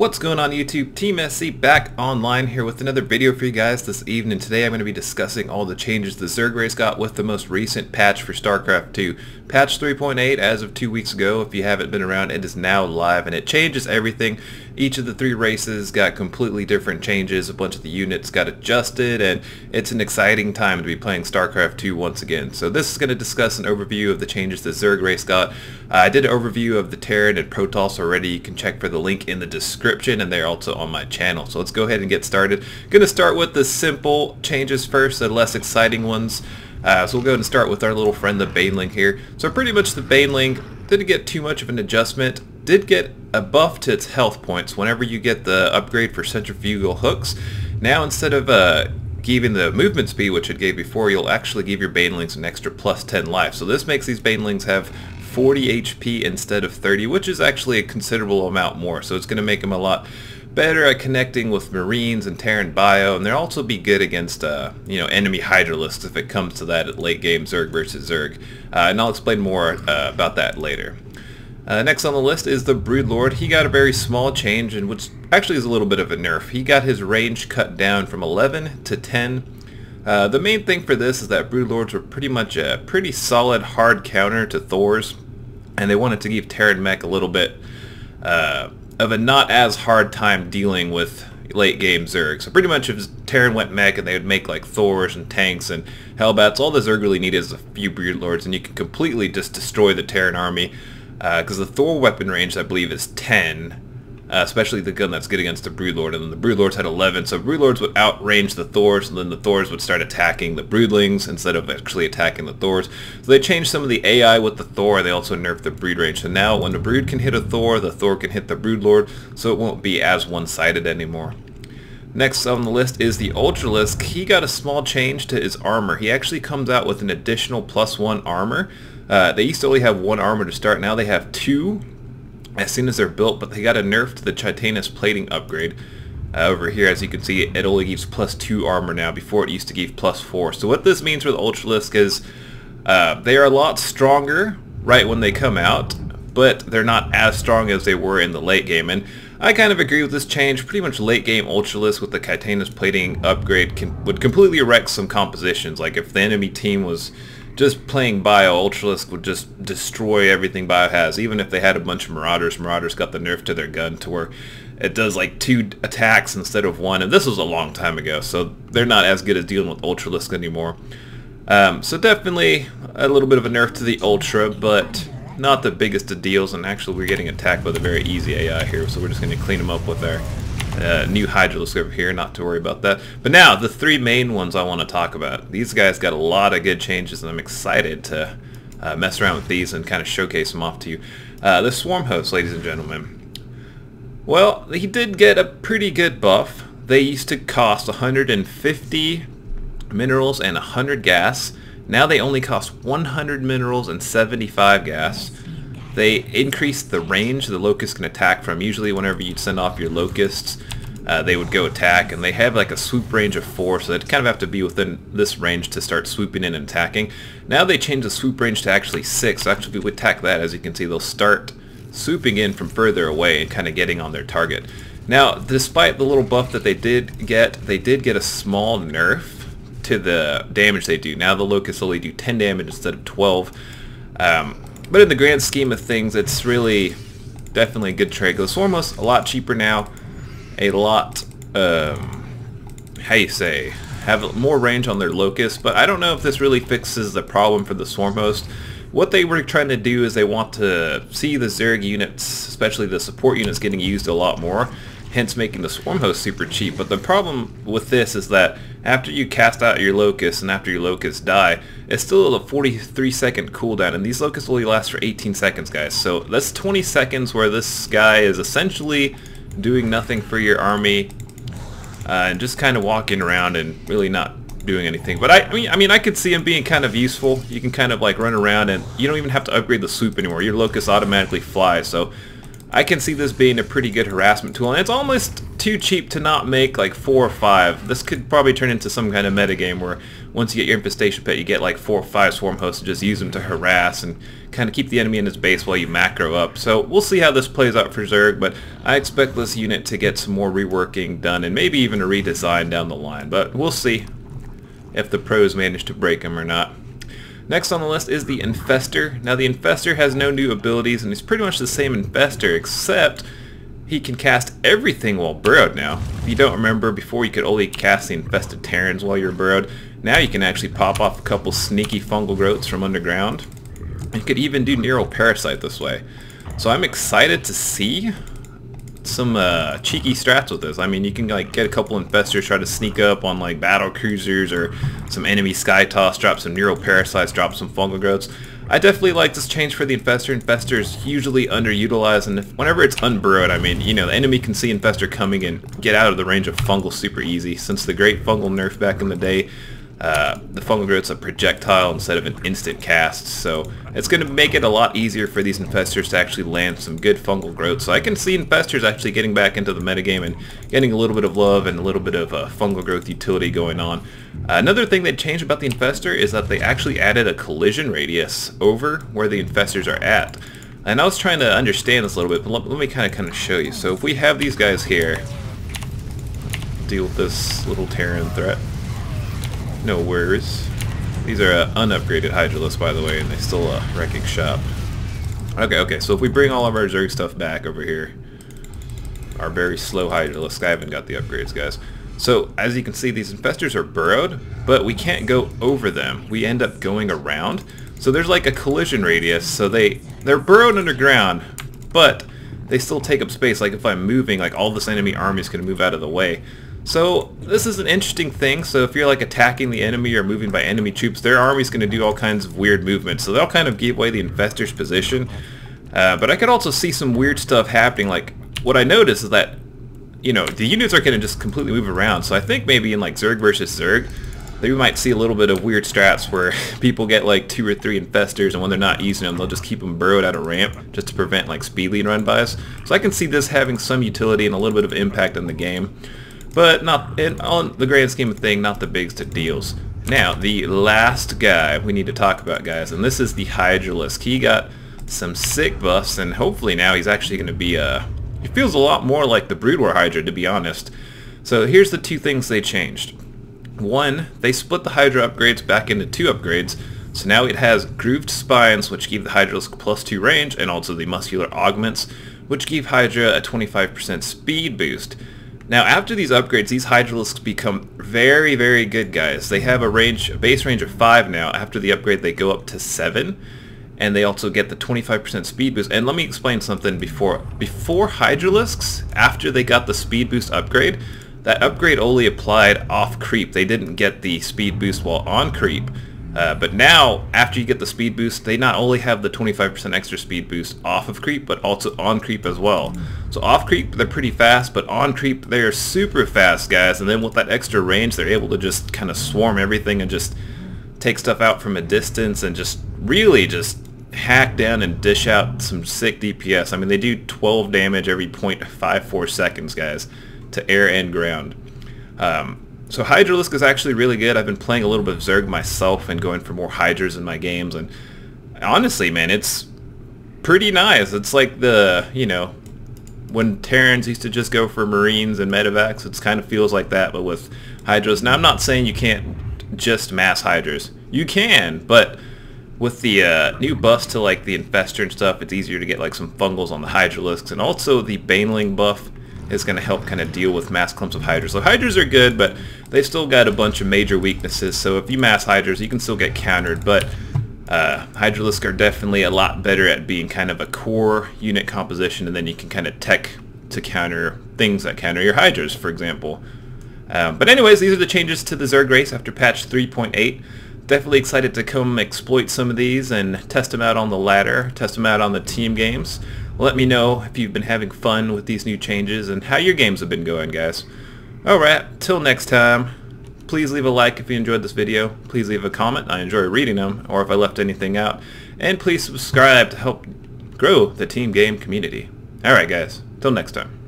What's going on YouTube? TeamSC back online here with another video for you guys this evening. Today I'm going to be discussing all the changes the Zerg race got with the most recent patch for Starcraft 2. Patch 3.8 as of 2 weeks ago. If you haven't been around, it is now live and it changes everything. Each of the three races got completely different changes. A bunch of the units got adjusted and it's an exciting time to be playing Starcraft 2 once again. So this is going to discuss an overview of the changes the Zerg race got. I did an overview of the Terran and Protoss already. You can check for the link in the description and they're also on my channel. So let's go ahead and get started. Going to start with the simple changes first, the less exciting ones. So we'll go ahead and start with our little friend the Baneling here. So pretty much the Baneling didn't get too much of an adjustment. Did get a buff to its health points whenever you get the upgrade for centrifugal hooks. Now instead of giving the movement speed, which it gave before, you'll actually give your Banelings an extra plus 10 life. So this makes these Banelings have 40 HP instead of 30, which is actually a considerable amount more. So it's going to make them a lot better at connecting with Marines and Terran Bio, and they'll also be good against enemy Hydra lists if it comes to that at late game Zerg versus Zerg. And I'll explain more about that later. Next on the list is the Broodlord. He got a very small change, and which actually is a little bit of a nerf. He got his range cut down from 11 to 10. The main thing for this is that Broodlords were pretty much a pretty solid hard counter to Thors, and they wanted to give Terran Mech a little bit of a not as hard time dealing with late game Zerg. So pretty much if Terran went mech and they would make like Thors and tanks and Hellbats, all the Zerg really need is a few Broodlords and you can completely just destroy the Terran army. Because the Thor weapon range I believe is 10. Especially the gun that's good against the Broodlord, and then the Broodlords had 11, so Broodlords would outrange the Thors, and then the Thors would start attacking the Broodlings instead of actually attacking the Thors. So they changed some of the AI with the Thor, and they also nerfed the Brood range. So now when the Brood can hit a Thor, the Thor can hit the Broodlord, so it won't be as one-sided anymore. Next on the list is the Ultralisk. He got a small change to his armor. He actually comes out with an additional +1 armor. They used to only have 1 armor to start, now they have 2. As soon as they're built, but they got a nerf to the Chitinous plating upgrade. Over here, as you can see, it only gives +2 armor now. Before it used to give +4. So what this means for the Ultralisk is they are a lot stronger right when they come out, but they're not as strong as they were in the late game. And I kind of agree with this change. Pretty much late game Ultralisk with the Chitinous plating upgrade would completely wreck some compositions. Like if the enemy team was just playing Bio, Ultralisk would just destroy everything Bio has. Even if they had a bunch of Marauders, Marauders got the nerf to their gun to where it does like 2 attacks instead of 1. And this was a long time ago, so they're not as good as dealing with Ultralisk anymore. So definitely a little bit of a nerf to the Ultra, but not the biggest of deals. And actually we're getting attacked by the very easy AI here, so we're just going to clean them up with our new Hydralisk over here, not to worry about that. But now, the 3 main ones I want to talk about. These guys got a lot of good changes, and I'm excited to mess around with these and kind of showcase them off to you. The Swarm Host, ladies and gentlemen. Well, he did get a pretty good buff. They used to cost 150 minerals and 100 gas. Now they only cost 100 minerals and 75 gas. They increased the range the Locusts can attack from. Usually whenever you'd send off your Locusts, they would go attack, and they have like a swoop range of 4, so they'd kind of have to be within this range to start swooping in and attacking. Now they changed the swoop range to actually 6, so actually if we attack that, as you can see, they'll start swooping in from further away and kind of getting on their target. Now, despite the little buff that they did get a small nerf to the damage they do. Now the Locusts only do 10 damage instead of 12. But in the grand scheme of things, it's really definitely a good trade. The Swarm Host a lot cheaper now, a lot, have more range on their Locusts, but I don't know if this really fixes the problem for the Swarm Host. What they were trying to do is they want to see the Zerg units, especially the support units, getting used a lot more, hence making the Swarm Host super cheap. But the problem with this is that after you cast out your Locusts and after your Locusts die, it's still a 43-second cooldown, and these Locusts only last for 18 seconds, guys. So that's 20 seconds where this guy is essentially doing nothing for your army and just kind of walking around and really not doing anything. But I mean, I could see him being kind of useful. You can kind of like run around and you don't even have to upgrade the swoop anymore. Your Locusts automatically fly, so I can see this being a pretty good harassment tool, and it's almost too cheap to not make like 4 or 5. This could probably turn into some kind of metagame where once you get your infestation pet, you get like 4 or 5 swarm hosts and just use them to harass and kind of keep the enemy in his base while you macro up. So we'll see how this plays out for Zerg, but I expect this unit to get some more reworking done and maybe even a redesign down the line, but we'll see if the pros manage to break him or not. Next on the list is the Infestor. Now the Infestor has no new abilities and he's pretty much the same Infestor, except he can cast everything while burrowed now. If you don't remember, before you could only cast the infested Terrans while you're burrowed. Now you can actually pop off a couple sneaky fungal growths from underground. You could even do Neural Parasite this way. So I'm excited to see some cheeky strats with this. I mean, you can like get a couple infestors, try to sneak up on like battle cruisers or some enemy sky toss, drop some neural parasites, drop some fungal growths. I definitely like this change for the infestor. Infestor is usually underutilized, and whenever it's unburrowed, I mean, you know, the enemy can see infestor coming and get out of the range of fungal super easy. Since the great fungal nerf back in the day, the fungal growth's a projectile instead of an instant cast, so it's going to make it a lot easier for these infestors to actually land some good fungal growth. So I can see infestors actually getting back into the metagame and getting a little bit of love and a little bit of fungal growth utility going on. Another thing they changed about the infestor is that they actually added a collision radius over where the infestors are at. And I was trying to understand this a little bit, but let me kind of show you. So if we have these guys here, deal with this little Terran threat. No worries. These are unupgraded Hydralisks, by the way, and they still wrecking shop. Okay, so if we bring all of our Zerg stuff back over here, our very slow Hydralisk, I haven't got the upgrades, guys. So, as you can see, these infestors are burrowed, but we can't go over them. We end up going around. So there's like a collision radius, so they're burrowed underground, but they still take up space. Like if I'm moving, like all this enemy army is going to move out of the way. So this is an interesting thing. So if you're like attacking the enemy or moving by enemy troops, their army's going to do all kinds of weird movements. So they'll kind of give away the infestor's position. But I could also see some weird stuff happening. Like what I noticed is that, you know, the units are going to just completely move around. So I think maybe in like Zerg versus Zerg, we might see a little bit of weird strats where people get like 2 or 3 infestors, and when they're not using them, they'll just keep them burrowed out of ramp just to prevent like speed lead run-bys. So I can see this having some utility and a little bit of impact in the game. But not on the grand scheme of things, not the bigs to deals. Now, the last guy we need to talk about, guys, and this is the Hydralisk. He got some sick buffs, and hopefully now he's actually going to be he feels a lot more like the Brood War Hydra, to be honest. So here's the 2 things they changed. One, they split the Hydra upgrades back into 2 upgrades. So now it has Grooved Spines, which give the Hydralisk +2 range, and also the Muscular Augments, which give Hydra a 25% speed boost. Now after these upgrades, these Hydralisks become very, very good, guys. They have a base range of 5 now. After the upgrade, they go up to 7. And they also get the 25% speed boost. And let me explain something before Hydralisks, after they got the speed boost upgrade, that upgrade only applied off creep. They didn't get the speed boost while on creep. But now, after you get the speed boost, they not only have the 25% extra speed boost off of creep, but also on creep as well. So off creep, they're pretty fast, but on creep, they're super fast, guys. And then with that extra range, they're able to just kind of swarm everything and just take stuff out from a distance and just really just hack down and dish out some sick DPS. I mean, they do 12 damage every 0.54 seconds, guys, to air and ground. So Hydralisk is actually really good. I've been playing a little bit of Zerg myself and going for more Hydras in my games, and honestly, man, it's pretty nice. It's like the, you know, when Terrans used to just go for Marines and Medevacs, it kind of feels like that, but with Hydras. Now, I'm not saying you can't just mass Hydras. You can, but with the new buffs to like the Infestor and stuff, it's easier to get like some fungals on the Hydralisks, and also the Baneling buff is going to help kind of deal with mass clumps of Hydras. So Hydras are good, but they've still got a bunch of major weaknesses. So if you mass Hydras, you can still get countered, but Hydralisk are definitely a lot better at being kind of a core unit composition, and then you can kind of tech to counter things that counter your Hydras, for example. But anyways, these are the changes to the Zerg race after patch 3.8. Definitely excited to come exploit some of these and test them out on the ladder, test them out on the team games. Let me know if you've been having fun with these new changes and how your games have been going, guys. Alright, till next time, please leave a like if you enjoyed this video. Please leave a comment, I enjoy reading them, or if I left anything out. And please subscribe to help grow the team game community. Alright guys, till next time.